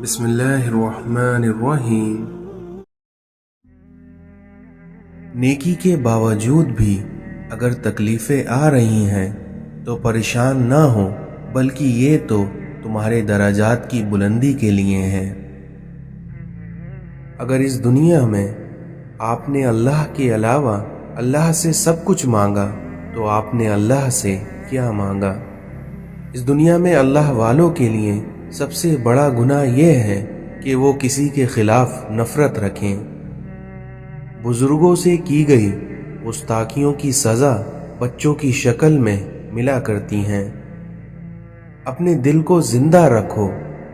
بسم اللہ الرحمن الرحیم۔ نیکی کے باوجود بھی اگر تکلیفیں آ رہی ہیں تو پریشان نہ ہو، بلکہ یہ تو تمہارے درجات کی بلندی کے لیے ہیں۔ اگر اس دنیا میں آپ نے اللہ کے علاوہ اللہ سے سب کچھ مانگا تو آپ نے اللہ سے کیا مانگا؟ اس دنیا میں اللہ والوں کے لیے سب سے بڑا گناہ یہ ہے کہ وہ کسی کے خلاف نفرت رکھیں۔ بزرگوں سے کی گئی گستاخیوں کی سزا بچوں کی شکل میں ملا کرتی ہیں۔ اپنے دل کو زندہ رکھو،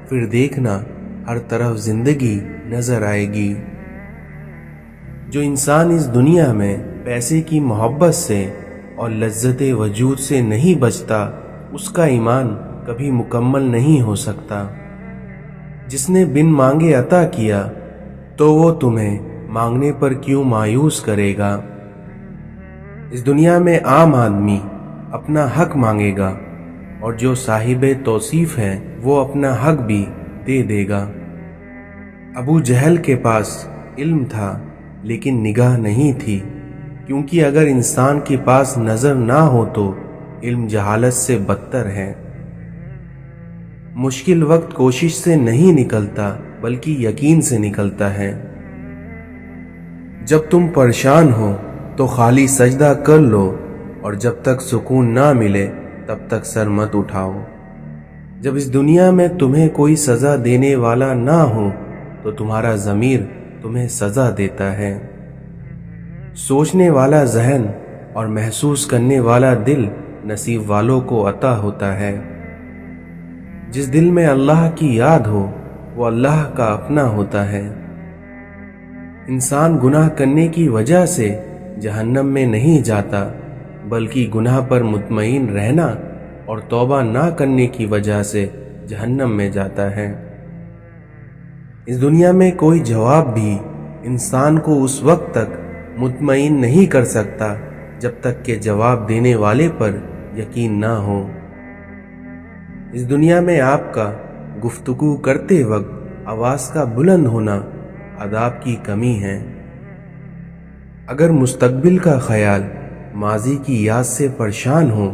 پھر دیکھنا ہر طرف زندگی نظر آئے گی۔ جو انسان اس دنیا میں پیسے کی محبت سے اور لذت وجود سے نہیں بچتا، اس کا ایمان کبھی مکمل نہیں ہو سکتا۔ جس نے بن مانگے عطا کیا تو وہ تمہیں مانگنے پر کیوں مایوس کرے گا؟ اس دنیا میں عام آدمی اپنا حق مانگے گا اور جو صاحب توصیف ہے وہ اپنا حق بھی دے دے گا۔ ابو جہل کے پاس علم تھا لیکن نگاہ نہیں تھی، کیونکہ اگر انسان کے پاس نظر نہ ہو تو علم جہالت سے بدتر ہے۔ مشکل وقت کوشش سے نہیں نکلتا بلکہ یقین سے نکلتا ہے۔ جب تم پریشان ہو تو خالی سجدہ کر لو، اور جب تک سکون نہ ملے تب تک سر مت اٹھاؤ۔ جب اس دنیا میں تمہیں کوئی سزا دینے والا نہ ہو تو تمہارا ضمیر تمہیں سزا دیتا ہے۔ سوچنے والا ذہن اور محسوس کرنے والا دل نصیب والوں کو عطا ہوتا ہے۔ جس دل میں اللہ کی یاد ہو وہ اللہ کا اپنا ہوتا ہے۔ انسان گناہ کرنے کی وجہ سے جہنم میں نہیں جاتا، بلکہ گناہ پر مطمئن رہنا اور توبہ نہ کرنے کی وجہ سے جہنم میں جاتا ہے۔ اس دنیا میں کوئی جواب بھی انسان کو اس وقت تک مطمئن نہیں کر سکتا جب تک کہ جواب دینے والے پر یقین نہ ہو۔ اس دنیا میں آپ کا گفتگو کرتے وقت آواز کا بلند ہونا آداب کی کمی ہے۔ اگر مستقبل کا خیال ماضی کی یاد سے پریشان ہو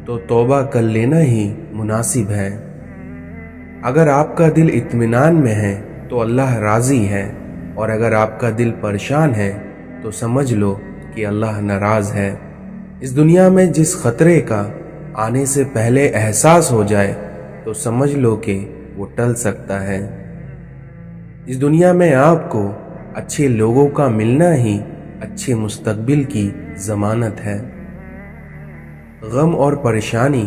تو توبہ کر لینا ہی مناسب ہے۔ اگر آپ کا دل اطمینان میں ہے تو اللہ راضی ہے، اور اگر آپ کا دل پریشان ہے تو سمجھ لو کہ اللہ ناراض ہے۔ اس دنیا میں جس خطرے کا آنے سے پہلے احساس ہو جائے تو سمجھ لو کہ وہ ٹل سکتا ہے۔ اس دنیا میں آپ کو اچھے لوگوں کا ملنا ہی اچھے مستقبل کی ضمانت ہے۔ غم اور پریشانی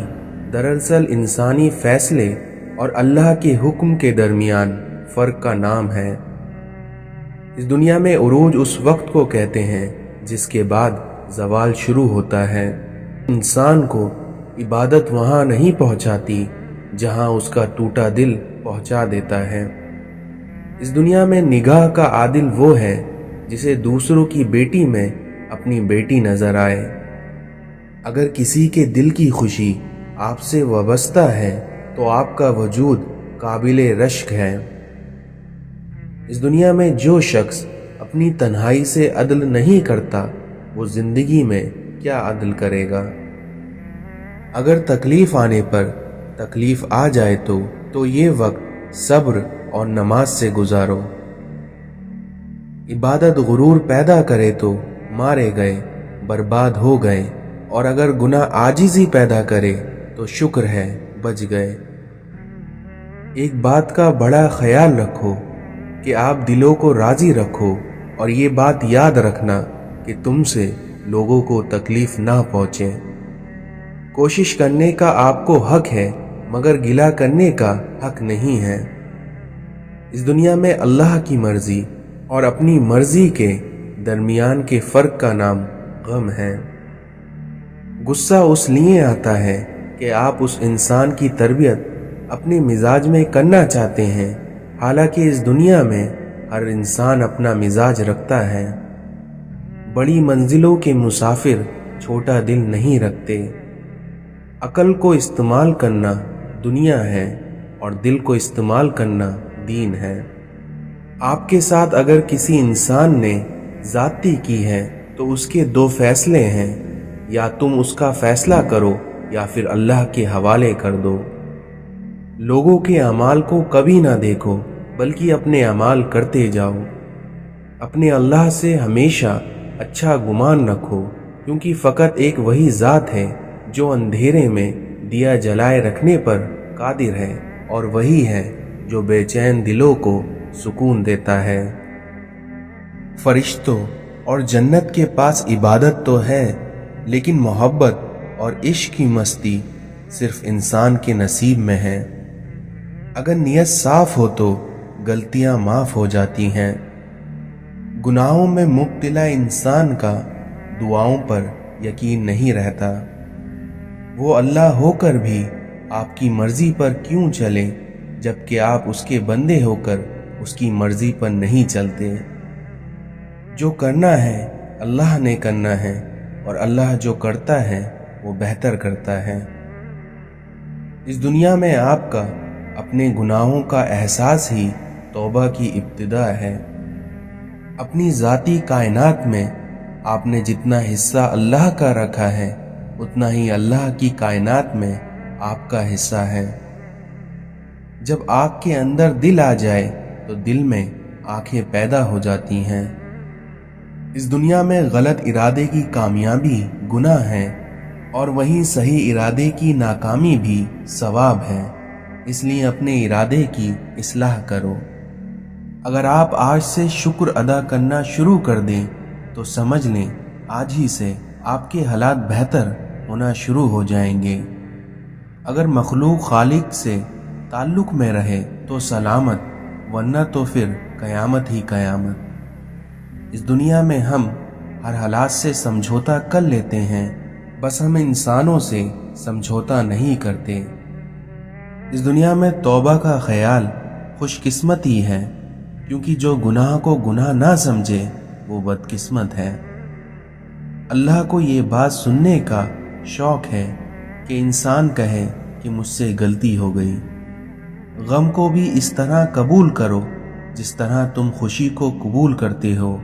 دراصل انسانی فیصلے اور اللہ کے حکم کے درمیان فرق کا نام ہے۔ اس دنیا میں عروج اس وقت کو کہتے ہیں جس کے بعد زوال شروع ہوتا ہے۔ انسان کو عبادت وہاں نہیں پہنچاتی جہاں اس کا ٹوٹا دل پہنچا دیتا ہے۔ اس دنیا میں نگاہ کا عادل وہ ہے جسے دوسروں کی بیٹی میں اپنی بیٹی نظر آئے۔ اگر کسی کے دل کی خوشی آپ سے وابستہ ہے تو آپ کا وجود قابل رشک ہے۔ اس دنیا میں جو شخص اپنی تنہائی سے عدل نہیں کرتا وہ زندگی میں کیا عدل کرے گا؟ اگر تکلیف آنے پر تکلیف آ جائے تو یہ وقت صبر اور نماز سے گزارو۔ عبادت غرور پیدا کرے تو مارے گئے، برباد ہو گئے، اور اگر گناہ عاجزی پیدا کرے تو شکر ہے بچ گئے۔ ایک بات کا بڑا خیال رکھو کہ آپ دلوں کو راضی رکھو، اور یہ بات یاد رکھنا کہ تم سے لوگوں کو تکلیف نہ پہنچے۔ کوشش کرنے کا آپ کو حق ہے، مگر گلہ کرنے کا حق نہیں ہے۔ اس دنیا میں اللہ کی مرضی اور اپنی مرضی کے درمیان کے فرق کا نام غم ہے۔ غصہ اس لیے آتا ہے کہ آپ اس انسان کی تربیت اپنے مزاج میں کرنا چاہتے ہیں، حالانکہ اس دنیا میں ہر انسان اپنا مزاج رکھتا ہے۔ بڑی منزلوں کے مسافر چھوٹا دل نہیں رکھتے۔ عقل کو استعمال کرنا دنیا ہے اور دل کو استعمال کرنا دین ہے۔ آپ کے ساتھ اگر کسی انسان نے زیادتی کی ہے تو اس کے دو فیصلے ہیں، یا تم اس کا فیصلہ کرو یا پھر اللہ کے حوالے کر دو۔ لوگوں کے اعمال کو کبھی نہ دیکھو بلکہ اپنے اعمال کرتے جاؤ۔ اپنے اللہ سے ہمیشہ اچھا گمان رکھو، کیونکہ فقط ایک وہی ذات ہے جو اندھیرے میں دیا جلائے رکھنے پر قادر ہے، اور وہی ہے جو بے چین دلوں کو سکون دیتا ہے۔ فرشتوں اور جنت کے پاس عبادت تو ہے، لیکن محبت اور عشق کی مستی صرف انسان کے نصیب میں ہے۔ اگر نیت صاف ہو تو غلطیاں معاف ہو جاتی ہیں۔ گناہوں میں مبتلا انسان کا دعاؤں پر یقین نہیں رہتا۔ وہ اللہ ہو کر بھی آپ کی مرضی پر کیوں چلے جبکہ آپ اس کے بندے ہو کر اس کی مرضی پر نہیں چلتے۔ جو کرنا ہے اللہ نے کرنا ہے، اور اللہ جو کرتا ہے وہ بہتر کرتا ہے۔ اس دنیا میں آپ کا اپنے گناہوں کا احساس ہی توبہ کی ابتدا ہے۔ اپنی ذاتی کائنات میں آپ نے جتنا حصہ اللہ کا رکھا ہے اتنا ہی اللہ کی کائنات میں آپ کا حصہ ہے۔ جب آنکھ کے اندر دل آ جائے تو دل میں آنکھیں پیدا ہو جاتی ہیں۔ اس دنیا میں غلط ارادے کی کامیابی گناہ ہے، اور وہیں صحیح ارادے کی ناکامی بھی ثواب ہے۔ اس لیے اپنے ارادے کی اصلاح کرو۔ اگر آپ آج سے شکر ادا کرنا شروع کر دیں تو سمجھ لیں آج ہی سے آپ کے حالات بہتر ہونا شروع ہو جائیں گے۔ اگر مخلوق خالق سے تعلق میں رہے تو سلامت، ورنہ تو پھر قیامت ہی قیامت۔ اس دنیا میں ہم ہر حالات سے سمجھوتا کر لیتے ہیں، بس ہم انسانوں سے سمجھوتا نہیں کرتے۔ اس دنیا میں توبہ کا خیال خوش قسمتی ہے، کیونکہ جو گناہ کو گناہ نہ سمجھے وہ بدقسمت ہے۔ اللہ کو یہ بات سننے کا شوق ہے کہ انسان کہے کہ مجھ سے غلطی ہو گئی۔ غم کو بھی اس طرح قبول کرو جس طرح تم خوشی کو قبول کرتے ہو،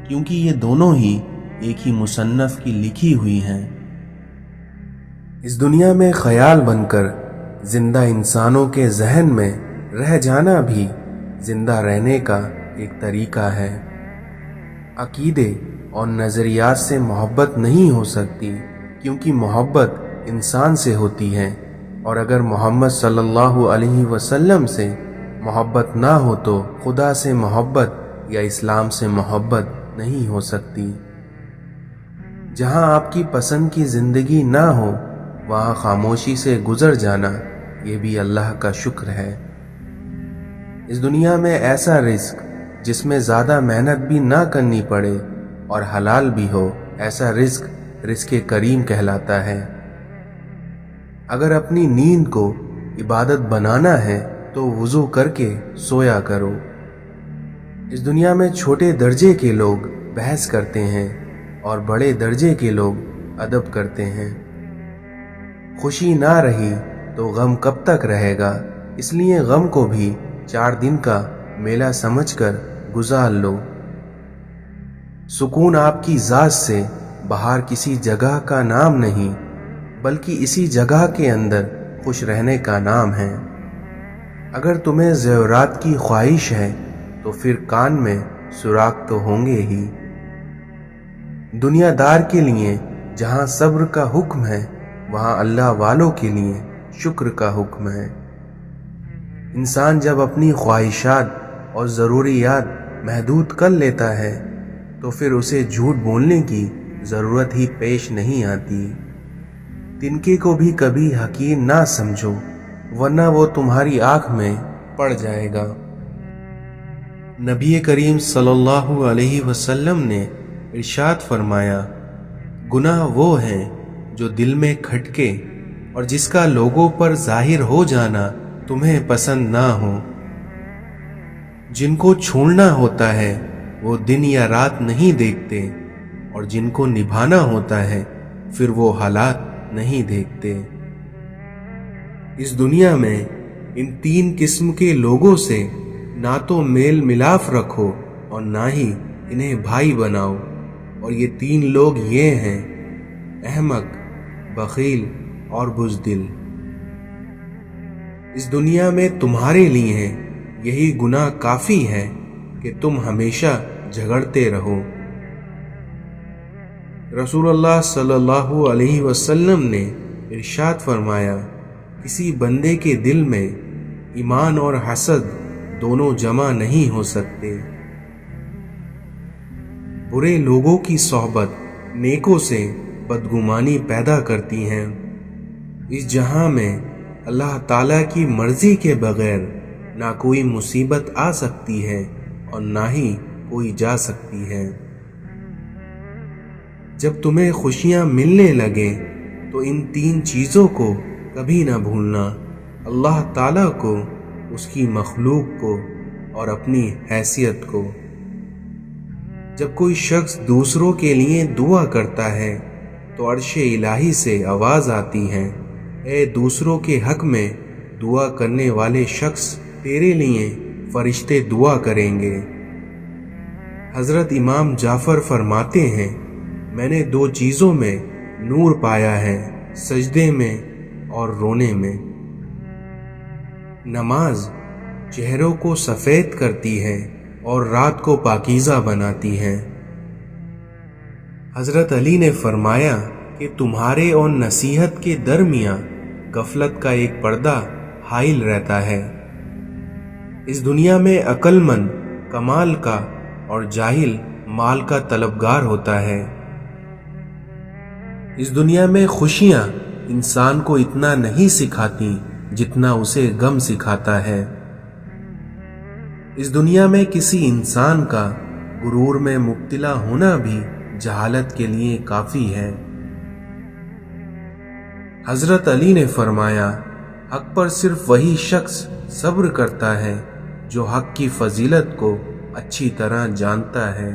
کیونکہ یہ دونوں ہی ایک ہی مصنف کی لکھی ہوئی ہیں۔ اس دنیا میں خیال بن کر زندہ انسانوں کے ذہن میں رہ جانا بھی زندہ رہنے کا ایک طریقہ ہے۔ عقیدے اور نظریات سے محبت نہیں ہو سکتی، کیونکہ محبت انسان سے ہوتی ہے، اور اگر محمد صلی اللہ علیہ وسلم سے محبت نہ ہو تو خدا سے محبت یا اسلام سے محبت نہیں ہو سکتی۔ جہاں آپ کی پسند کی زندگی نہ ہو وہاں خاموشی سے گزر جانا یہ بھی اللہ کا شکر ہے۔ اس دنیا میں ایسا رزق جس میں زیادہ محنت بھی نہ کرنی پڑے اور حلال بھی ہو، ایسا رزق کریم کہلاتا ہے۔ اگر اپنی نیند کو عبادت بنانا ہے تو وضو کر کے سویا کرو۔ اس دنیا میں چھوٹے درجے کے لوگ بحث کرتے ہیں اور بڑے درجے کے لوگ ادب کرتے ہیں۔ خوشی نہ رہی تو غم کب تک رہے گا، اس لیے غم کو بھی 4 دن کا میلہ سمجھ کر گزار لو۔ سکون آپ کی ذات سے باہر کسی جگہ کا نام نہیں، بلکہ اسی جگہ کے اندر خوش رہنے کا نام ہے۔ اگر تمہیں زیورات کی خواہش ہے تو پھر کان میں سوراخ تو ہوں گے ہی۔ دنیا دار کے لیے جہاں صبر کا حکم ہے وہاں اللہ والوں کے لیے شکر کا حکم ہے۔ انسان جب اپنی خواہشات اور ضروریات محدود کر لیتا ہے تو پھر اسے جھوٹ بولنے کی ضرورت ہی پیش نہیں آتی۔ تنکے کو بھی کبھی حقیر نہ سمجھو، ورنہ وہ تمہاری آنکھ میں پڑ جائے گا۔ نبی کریم صلی اللہ علیہ وسلم نے ارشاد فرمایا، گناہ وہ ہیں جو دل میں کھٹکے اور جس کا لوگوں پر ظاہر ہو جانا تمہیں پسند نہ ہو۔ جن کو چھوڑنا ہوتا ہے وہ دن یا رات نہیں دیکھتے، اور جن کو نبھانا ہوتا ہے پھر وہ حالات نہیں دیکھتے۔ اس دنیا میں ان 3 قسم کے لوگوں سے نہ تو میل ملاف رکھو اور نہ ہی انہیں بھائی بناؤ، اور یہ 3 لوگ یہ ہیں: احمق، بخیل اور بزدل۔ اس دنیا میں تمہارے لیے یہی گناہ کافی ہے کہ تم ہمیشہ جھگڑتے رہو۔ رسول اللہ صلی اللہ علیہ وسلم نے ارشاد فرمایا، کسی بندے کے دل میں ایمان اور حسد دونوں جمع نہیں ہو سکتے۔ برے لوگوں کی صحبت نیکوں سے بدگمانی پیدا کرتی ہیں۔ اس جہاں میں اللہ تعالیٰ کی مرضی کے بغیر نہ کوئی مصیبت آ سکتی ہے اور نہ ہی کوئی جا سکتی ہے۔ جب تمہیں خوشیاں ملنے لگیں تو ان 3 چیزوں کو کبھی نہ بھولنا: اللہ تعالیٰ کو، اس کی مخلوق کو اور اپنی حیثیت کو۔ جب کوئی شخص دوسروں کے لیے دعا کرتا ہے تو عرش الہی سے آواز آتی ہے، اے دوسروں کے حق میں دعا کرنے والے شخص، تیرے لیے فرشتے دعا کریں گے۔ حضرت امام جعفر فرماتے ہیں، میں نے 2 چیزوں میں نور پایا ہے، سجدے میں اور رونے میں۔ نماز چہروں کو سفید کرتی ہے اور رات کو پاکیزہ بناتی ہے۔ حضرت علی نے فرمایا کہ تمہارے اور نصیحت کے درمیان غفلت کا ایک پردہ حائل رہتا ہے۔ اس دنیا میں عقل مند کمال کا اور جاہل مال کا طلبگار ہوتا ہے۔ اس دنیا میں خوشیاں انسان کو اتنا نہیں سکھاتی جتنا اسے غم سکھاتا ہے۔ اس دنیا میں کسی انسان کا غرور میں مبتلا ہونا بھی جہالت کے لیے کافی ہے۔ حضرت علی نے فرمایا، حق پر صرف وہی شخص صبر کرتا ہے جو حق کی فضیلت کو اچھی طرح جانتا ہے۔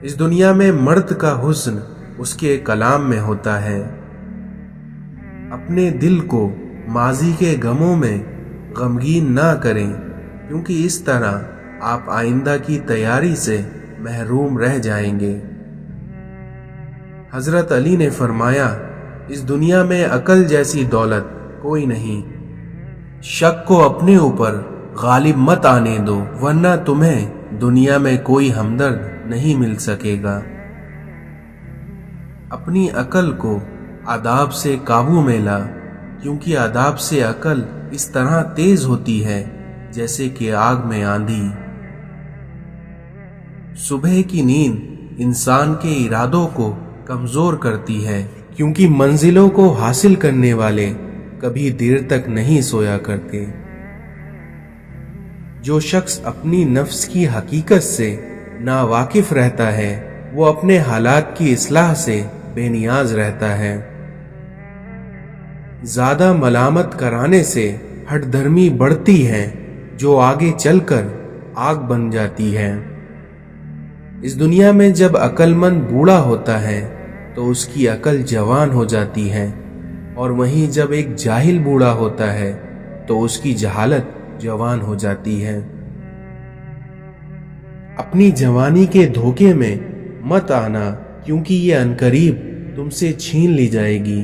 اس دنیا میں مرد کا حسن اس کے کلام میں ہوتا ہے۔ اپنے دل کو ماضی کے غموں میں غمگین نہ کریں، کیونکہ اس طرح آپ آئندہ کی تیاری سے محروم رہ جائیں گے۔ حضرت علی نے فرمایا، اس دنیا میں عقل جیسی دولت کوئی نہیں۔ شک کو اپنے اوپر غالب مت آنے دو، ورنہ تمہیں دنیا میں کوئی ہمدرد نہیں مل سکے گا۔ اپنی عقل کو آداب سے قابو میں لا، کیونکہ آداب سے عقل اس طرح تیز ہوتی ہے جیسے کہ آگ میں آندھی۔ صبح کی نیند انسان کے ارادوں کو کمزور کرتی ہے، کیونکہ منزلوں کو حاصل کرنے والے کبھی دیر تک نہیں سویا کرتے۔ جو شخص اپنی نفس کی حقیقت سے ناواقف رہتا ہے وہ اپنے حالات کی اصلاح سے بے نیاز رہتا ہے۔ زیادہ ملامت کرانے سے ہٹ دھرمی بڑھتی ہے جو آگے چل کر آگ بن جاتی ہے۔ اس دنیا میں جب عقل مند بوڑھا ہوتا ہے تو اس کی عقل جوان ہو جاتی ہے، اور وہیں جب ایک جاہل بوڑھا ہوتا ہے تو اس کی جہالت جوان ہو جاتی ہے۔ اپنی جوانی کے دھوکے میں مت آنا، کیونکہ یہ عنقریب تم سے چھین لی جائے گی۔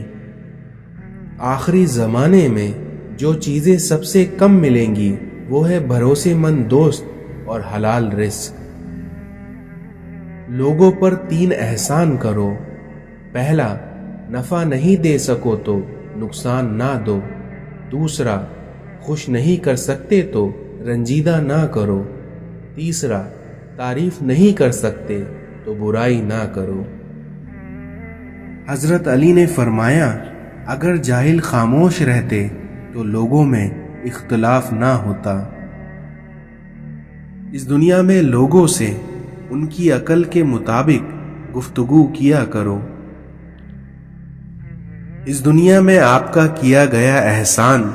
آخری زمانے میں جو چیزیں سب سے کم ملیں گی وہ ہے بھروسے مند دوست اور حلال رزق۔ لوگوں پر 3 احسان کرو: پہلا، نفع نہیں دے سکو تو نقصان نہ دو۔ دوسرا، خوش نہیں کر سکتے تو رنجیدہ نہ کرو۔ تیسرا، تعریف نہیں کر سکتے تو برائی نہ کرو۔ حضرت علی نے فرمایا، اگر جاہل خاموش رہتے تو لوگوں میں اختلاف نہ ہوتا۔ اس دنیا میں لوگوں سے ان کی عقل کے مطابق گفتگو کیا کرو۔ اس دنیا میں آپ کا کیا گیا احسان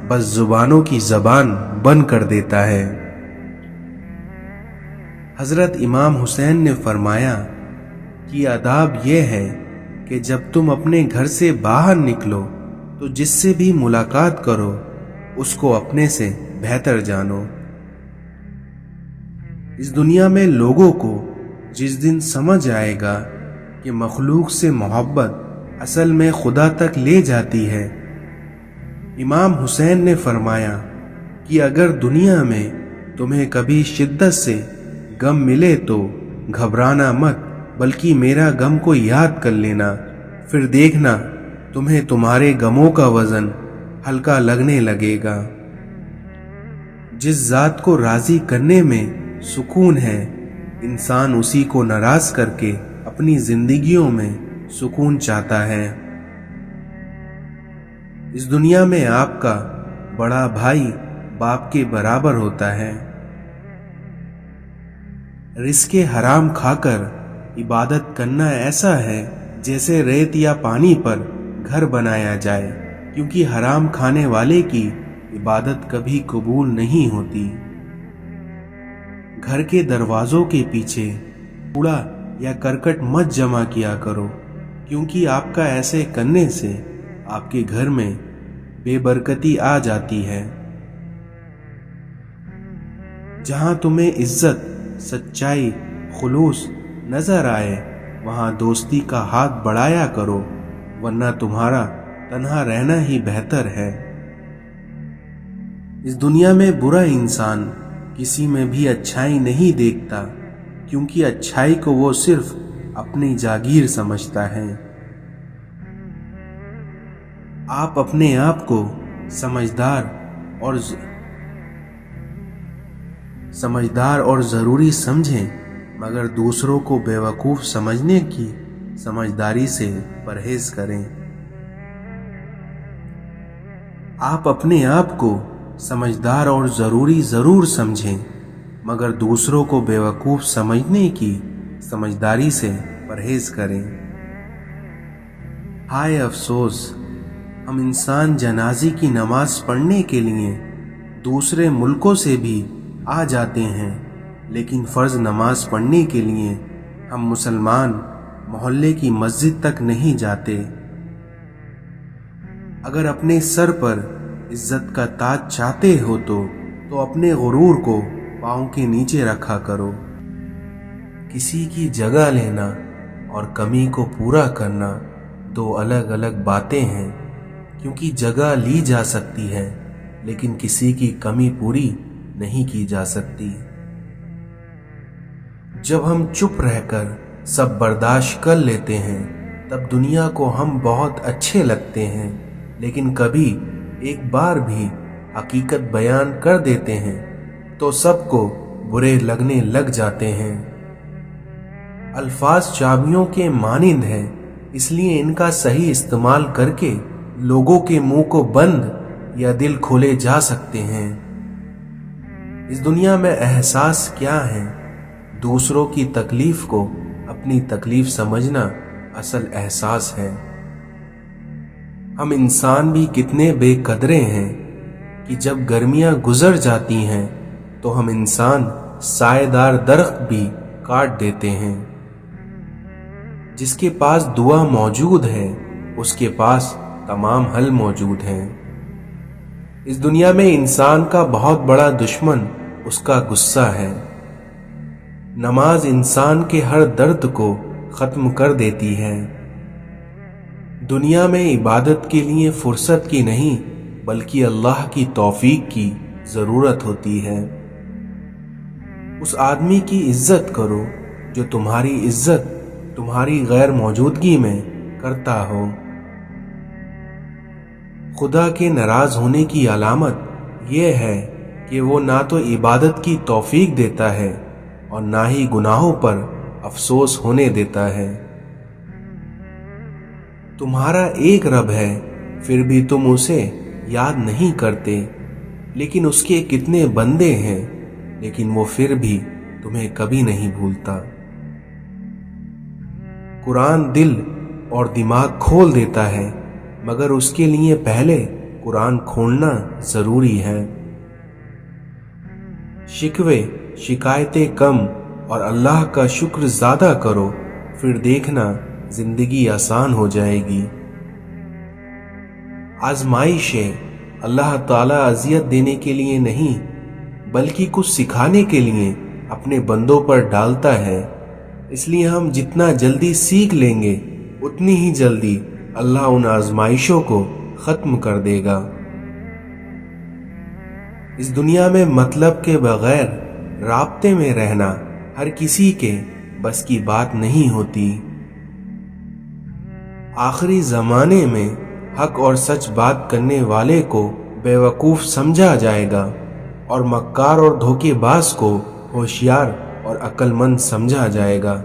بس زبانوں کی زبان بند کر دیتا ہے۔ حضرت امام حسین نے فرمایا کہ آداب یہ ہے کہ جب تم اپنے گھر سے باہر نکلو تو جس سے بھی ملاقات کرو اس کو اپنے سے بہتر جانو۔ اس دنیا میں لوگوں کو جس دن سمجھ آئے گا کہ مخلوق سے محبت اصل میں خدا تک لے جاتی ہے۔ امام حسین نے فرمایا کہ اگر دنیا میں تمہیں کبھی شدت سے غم ملے تو گھبرانا مت، بلکہ میرا غم کو یاد کر لینا، پھر دیکھنا تمہیں تمہارے غموں کا وزن ہلکا لگنے لگے گا۔ جس ذات کو راضی کرنے میں سکون ہے، انسان اسی کو ناراض کر کے اپنی زندگیوں میں سکون چاہتا ہے۔ اس دنیا میں آپ کا بڑا بھائی باپ کے برابر ہوتا ہے۔ رزق حرام کھا کر عبادت کرنا ایسا ہے جیسے ریت یا پانی پر گھر بنایا جائے، کیونکہ حرام کھانے والے کی عبادت کبھی قبول نہیں ہوتی۔ گھر کے دروازوں کے پیچھے کوڑا یا کرکٹ مت جمع کیا کرو، کیونکہ آپ کا ایسے کرنے سے آپ کے گھر میں بے برکتی آ جاتی ہے۔ جہاں تمہیں عزت، سچائی، خلوص نظر آئے وہاں دوستی کا ہاتھ بڑھایا کرو، ورنہ تمہارا تنہا رہنا ہی بہتر ہے۔ اس دنیا میں برا انسان کسی میں بھی اچھائی نہیں دیکھتا، کیونکہ اچھائی کو وہ صرف اپنی جاگیر سمجھتا ہے۔ آپ اپنے آپ کو سمجھدار اور ضروری سمجھیں، مگر دوسروں کو بیوقوف سمجھنے کی سمجھداری سے پرہیز کریں۔ آپ اپنے آپ کو سمجھدار اور ضروری ضرور سمجھیں، مگر دوسروں کو بیوقوف سمجھنے کی سمجھداری سے پرہیز کریں۔ ہائے افسوس، ہم انسان جنازے کی نماز پڑھنے کے لیے دوسرے ملکوں سے بھی آ جاتے ہیں، لیکن فرض نماز پڑھنے کے لیے ہم مسلمان محلے کی مسجد تک نہیں جاتے۔ اگر اپنے سر پر عزت کا تاج چاہتے ہو تو اپنے غرور کو پاؤں کے نیچے رکھا کرو۔ کسی کی جگہ لینا اور کمی کو پورا کرنا دو الگ الگ باتیں ہیں، کیونکہ جگہ لی جا سکتی ہے لیکن کسی کی کمی پوری نہیں کی جا سکتی۔ جب ہم چپ رہ کر سب برداشت کر لیتے ہیں تب دنیا کو ہم بہت اچھے لگتے ہیں، لیکن کبھی ایک بار بھی حقیقت بیان کر دیتے ہیں تو سب کو برے لگنے لگ جاتے ہیں۔ الفاظ چابیوں کے مانند ہیں، اس لیے ان کا صحیح استعمال کر کے لوگوں کے منہ کو بند یا دل کھولے جا سکتے ہیں۔ اس دنیا میں احساس کیا ہے؟ دوسروں کی تکلیف کو اپنی تکلیف سمجھنا اصل احساس ہے۔ ہم انسان بھی کتنے بے قدرے ہیں کہ جب گرمیاں گزر جاتی ہیں تو ہم انسان سائے دار درخت بھی کاٹ دیتے ہیں۔ جس کے پاس دعا موجود ہے اس کے پاس تمام حل موجود ہیں۔ اس دنیا میں انسان کا بہت بڑا دشمن اس کا غصہ ہے۔ نماز انسان کے ہر درد کو ختم کر دیتی ہے۔ دنیا میں عبادت کے لیے فرصت کی نہیں بلکہ اللہ کی توفیق کی ضرورت ہوتی ہے۔ اس آدمی کی عزت کرو جو تمہاری عزت تمہاری غیر موجودگی میں کرتا ہو۔ خدا کے ناراض ہونے کی علامت یہ ہے کہ وہ نہ تو عبادت کی توفیق دیتا ہے اور نہ ہی گناہوں پر افسوس ہونے دیتا ہے۔ تمہارا ایک رب ہے پھر بھی تم اسے یاد نہیں کرتے، لیکن اس کے کتنے بندے ہیں لیکن وہ پھر بھی تمہیں کبھی نہیں بھولتا۔ قرآن دل اور دماغ کھول دیتا ہے، مگر اس کے لیے پہلے قرآن کھولنا ضروری ہے۔ شکوے شکایتیں کم اور اللہ کا شکر زیادہ کرو، پھر دیکھنا زندگی آسان ہو جائے گی۔ آزمائشیں اللہ تعالیٰ اذیت دینے کے لیے نہیں بلکہ کچھ سکھانے کے لیے اپنے بندوں پر ڈالتا ہے، اس لیے ہم جتنا جلدی سیکھ لیں گے اتنی ہی جلدی اللہ ان آزمائشوں کو ختم کر دے گا۔ اس دنیا میں مطلب کے بغیر رابطے میں رہنا ہر کسی کے بس کی بات نہیں ہوتی۔ آخری زمانے میں حق اور سچ بات کرنے والے کو بے وقوف سمجھا جائے گا اور مکار اور دھوکے باز کو ہوشیار اور عقل مند سمجھا جائے گا۔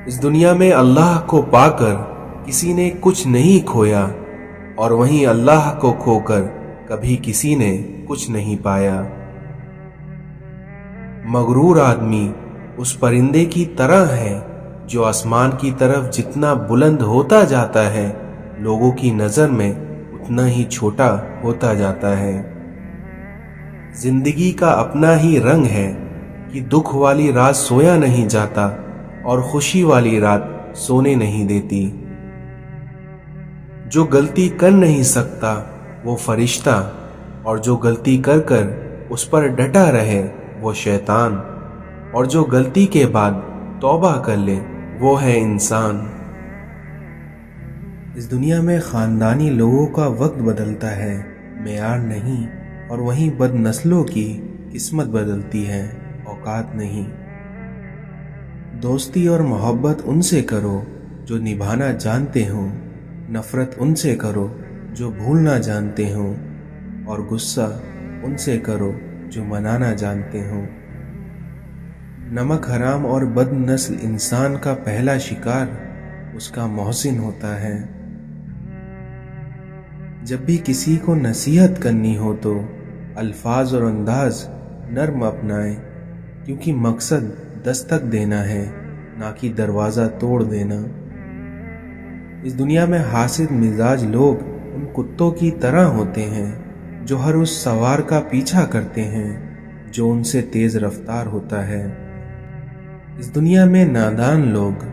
اس دنیا میں اللہ کو پا کر کسی نے کچھ نہیں کھویا اور وہیں اللہ کو کھو کر کبھی کسی نے کچھ نہیں پایا۔ مغرور آدمی اس پرندے کی طرح ہے جو آسمان کی طرف جتنا بلند ہوتا جاتا ہے لوگوں کی نظر میں اتنا ہی چھوٹا ہوتا جاتا ہے۔ زندگی کا اپنا ہی رنگ ہے کہ دکھ والی رات سویا نہیں جاتا اور خوشی والی رات سونے نہیں دیتی۔ جو غلطی کر نہیں سکتا وہ فرشتہ، اور جو غلطی کر کر اس پر ڈٹا رہے وہ شیطان، اور جو غلطی کے بعد توبہ کر لے وہ ہے انسان۔ اس دنیا میں خاندانی لوگوں کا وقت بدلتا ہے، معیار نہیں، اور وہیں بد نسلوں کی قسمت بدلتی ہے، اوقات نہیں۔ دوستی اور محبت ان سے کرو جو نبھانا جانتے ہوں، نفرت ان سے کرو جو بھولنا جانتے ہوں، اور غصہ ان سے کرو جو منانا جانتے ہوں۔ نمک حرام اور بد نسل انسان کا پہلا شکار اس کا محسن ہوتا ہے۔ جب بھی کسی کو نصیحت کرنی ہو تو الفاظ اور انداز نرم اپنائیں، کیونکہ مقصد دستک دینا ہے نہ کہ دروازہ توڑ دینا۔ اس دنیا میں حاسد مزاج لوگ ان کتوں کی طرح ہوتے ہیں جو ہر اس سوار کا پیچھا کرتے ہیں جو ان سے تیز رفتار ہوتا ہے۔ اس دنیا میں نادان لوگ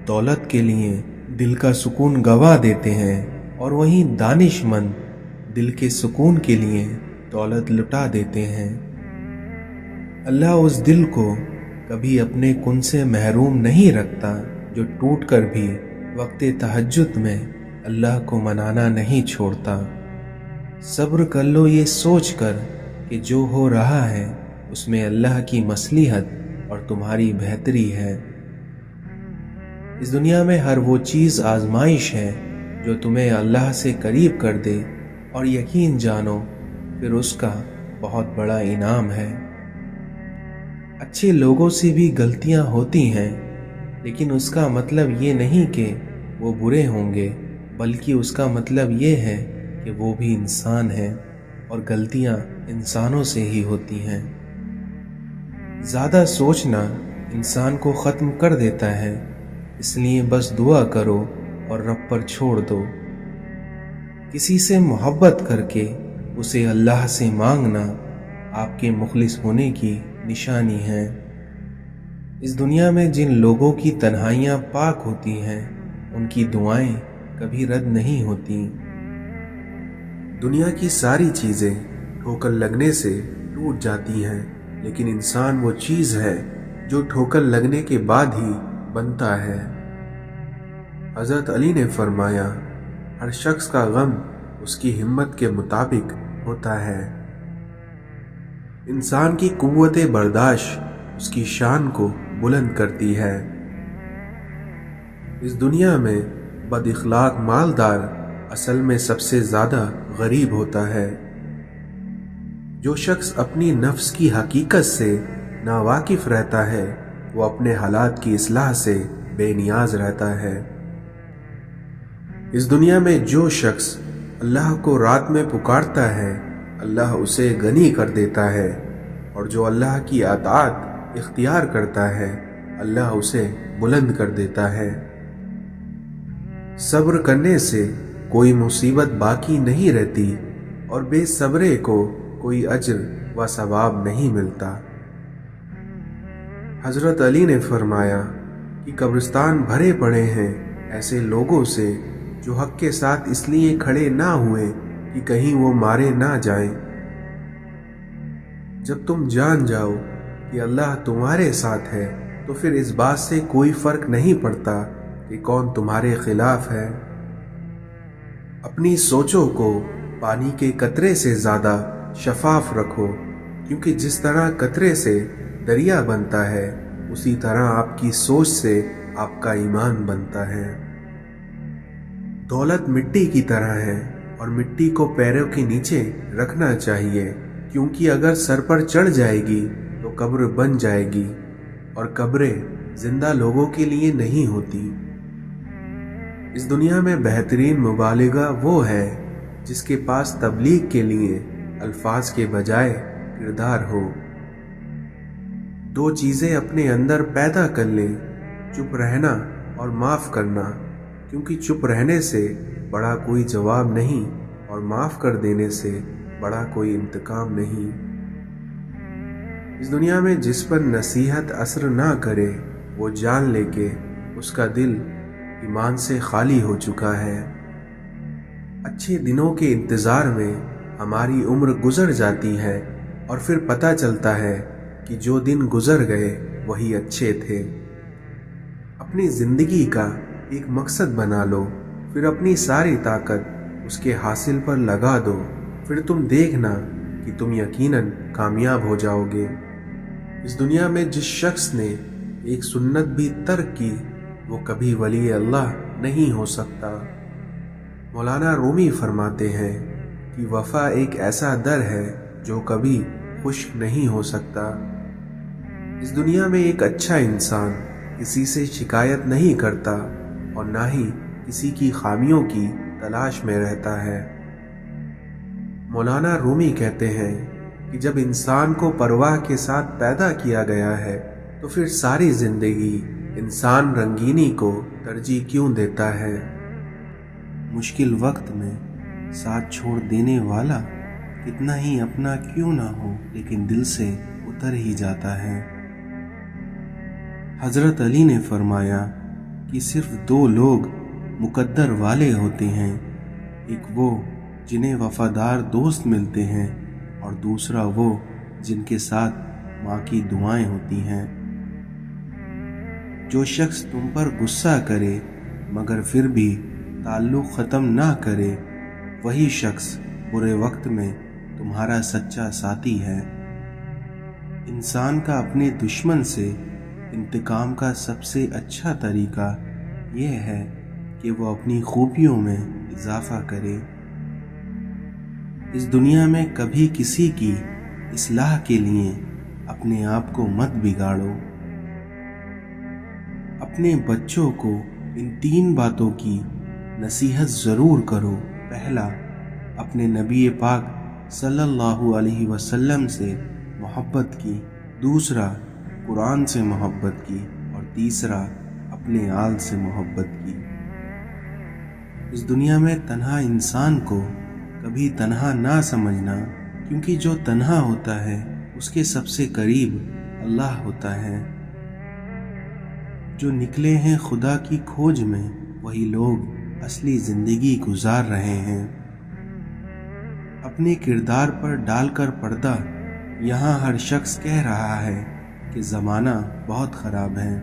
دولت کے لیے دل کا سکون گوا دیتے ہیں، اور وہیں دانش مند دل کے سکون کے لیے دولت لٹا دیتے ہیں۔ اللہ اس دل کو کبھی اپنے کن سے محروم نہیں رکھتا جو ٹوٹ کر بھی وقت تہجد میں اللہ کو منانا نہیں چھوڑتا۔ صبر کر لو یہ سوچ کر کہ جو ہو رہا ہے اس میں اللہ کی مصلحت اور تمہاری بہتری ہے۔ اس دنیا میں ہر وہ چیز آزمائش ہے جو تمہیں اللہ سے قریب کر دے، اور یقین جانو پھر اس کا بہت بڑا انعام ہے۔ اچھے لوگوں سے بھی غلطیاں ہوتی ہیں، لیکن اس کا مطلب یہ نہیں کہ وہ برے ہوں گے، بلکہ اس کا مطلب یہ ہے کہ وہ بھی انسان ہیں اور غلطیاں انسانوں سے ہی ہوتی ہیں۔ زیادہ سوچنا انسان کو ختم کر دیتا ہے، اس لیے بس دعا کرو اور رب پر چھوڑ دو۔ کسی سے محبت کر کے اسے اللہ سے مانگنا آپ کے مخلص ہونے کی نشانی ہے۔ اس دنیا میں جن لوگوں کی تنہائیاں پاک ہوتی ہیں ان کی دعائیں کبھی رد نہیں ہوتی۔ دنیا کی ساری چیزیں ٹھوکر لگنے سے ٹوٹ جاتی ہیں، لیکن انسان وہ چیز ہے جو ٹھوکر لگنے کے بعد ہی بنتا ہے۔ حضرت علی نے فرمایا، ہر شخص کا غم اس کی ہمت کے مطابق ہوتا ہے۔ انسان کی قوت برداشت اس کی شان کو بلند کرتی ہے۔ اس دنیا میں بد اخلاق مالدار اصل میں سب سے زیادہ غریب ہوتا ہے۔ جو شخص اپنی نفس کی حقیقت سے ناواقف رہتا ہے وہ اپنے حالات کی اصلاح سے بے نیاز رہتا ہے۔ اس دنیا میں جو شخص اللہ کو رات میں پکارتا ہے اللہ اسے غنی کر دیتا ہے، اور جو اللہ کی اطاعت اختیار کرتا ہے اللہ اسے بلند کر دیتا ہے۔ صبر کرنے سے کوئی مصیبت باقی نہیں رہتی، اور بے صبرے کو کوئی اجر و ثواب نہیں ملتا۔ حضرت علی نے فرمایا کہ قبرستان بھرے پڑے ہیں ایسے لوگوں سے جو حق کے ساتھ اس لیے کھڑے نہ ہوئے کہ کہیں وہ مارے نہ جائیں۔ جب تم جان جاؤ کہ اللہ تمہارے ساتھ ہے تو پھر اس بات سے کوئی فرق نہیں پڑتا کہ کون تمہارے خلاف ہے۔ اپنی سوچوں کو پانی کے قطرے سے زیادہ شفاف رکھو، کیونکہ جس طرح قطرے سے دریا بنتا ہے اسی طرح آپ کی سوچ سے آپ کا ایمان بنتا ہے۔ دولت مٹی کی طرح ہے اور مٹی کو پیروں کے نیچے رکھنا چاہیے، کیونکہ اگر سر پر چڑھ جائے گی تو قبر بن جائے گی، اور قبریں زندہ لوگوں کے لیے نہیں ہوتی۔ اس دنیا میں بہترین مبالغہ وہ ہے جس کے پاس تبلیغ کے لیے الفاظ کے بجائے کردار ہو۔ دو چیزیں اپنے اندر پیدا کر لیں، چپ رہنا اور معاف کرنا، کیونکہ چپ رہنے سے بڑا کوئی جواب نہیں اور معاف کر دینے سے بڑا کوئی انتقام نہیں۔ اس دنیا میں جس پر نصیحت اثر نہ کرے وہ جان لے کہ اس کا دل ایمان سے خالی ہو چکا ہے۔ اچھے دنوں کے انتظار میں ہماری عمر گزر جاتی ہے اور پھر پتہ چلتا ہے کہ جو دن گزر گئے وہی اچھے تھے۔ اپنی زندگی کا ایک مقصد بنا لو، پھر اپنی ساری طاقت اس کے حاصل پر لگا دو، پھر تم دیکھنا کہ تم یقیناً کامیاب ہو جاؤ گے۔ اس دنیا میں جس شخص نے ایک سنت بھی ترک کی وہ کبھی ولی اللہ نہیں ہو سکتا۔ مولانا رومی فرماتے ہیں کہ وفا ایک ایسا در ہے جو کبھی خشک نہیں ہو سکتا۔ اس دنیا میں ایک اچھا انسان کسی سے شکایت نہیں کرتا اور نہ ہی کسی کی خامیوں کی تلاش میں رہتا ہے۔ مولانا رومی کہتے ہیں کہ جب انسان کو پرواہ کے ساتھ پیدا کیا گیا ہے تو پھر ساری زندگی انسان رنگینی کو ترجیح کیوں دیتا ہے؟ مشکل وقت میں ساتھ چھوڑ دینے والا کتنا ہی اپنا کیوں نہ ہو لیکن دل سے اتر ہی جاتا ہے۔ حضرت علی نے فرمایا کہ صرف دو لوگ مقدر والے ہوتے ہیں، ایک وہ جنہیں وفادار دوست ملتے ہیں اور دوسرا وہ جن کے ساتھ ماں کی دعائیں ہوتی ہیں۔ جو شخص تم پر غصہ کرے مگر پھر بھی تعلق ختم نہ کرے وہی شخص برے وقت میں تمہارا سچا ساتھی ہے۔ انسان کا اپنے دشمن سے انتقام کا سب سے اچھا طریقہ یہ ہے کہ وہ اپنی خوبیوں میں اضافہ کرے۔ اس دنیا میں کبھی کسی کی اصلاح کے لیے اپنے آپ کو مت بگاڑو۔ اپنے بچوں کو ان 3 باتوں کی نصیحت ضرور کرو۔ پہلا، اپنے نبی پاک صلی اللہ علیہ وسلم سے محبت کی، دوسرا قرآن سے محبت کی، اور تیسرا اپنے آل سے محبت کی۔ اس دنیا میں تنہا انسان کو کبھی تنہا نہ سمجھنا، کیونکہ جو تنہا ہوتا ہے اس کے سب سے قریب اللہ ہوتا ہے۔ جو نکلے ہیں خدا کی کھوج میں وہی لوگ اصلی زندگی گزار رہے ہیں۔ اپنے کردار پر ڈال کر پردہ، یہاں ہر شخص کہہ رہا ہے کہ زمانہ بہت خراب ہے۔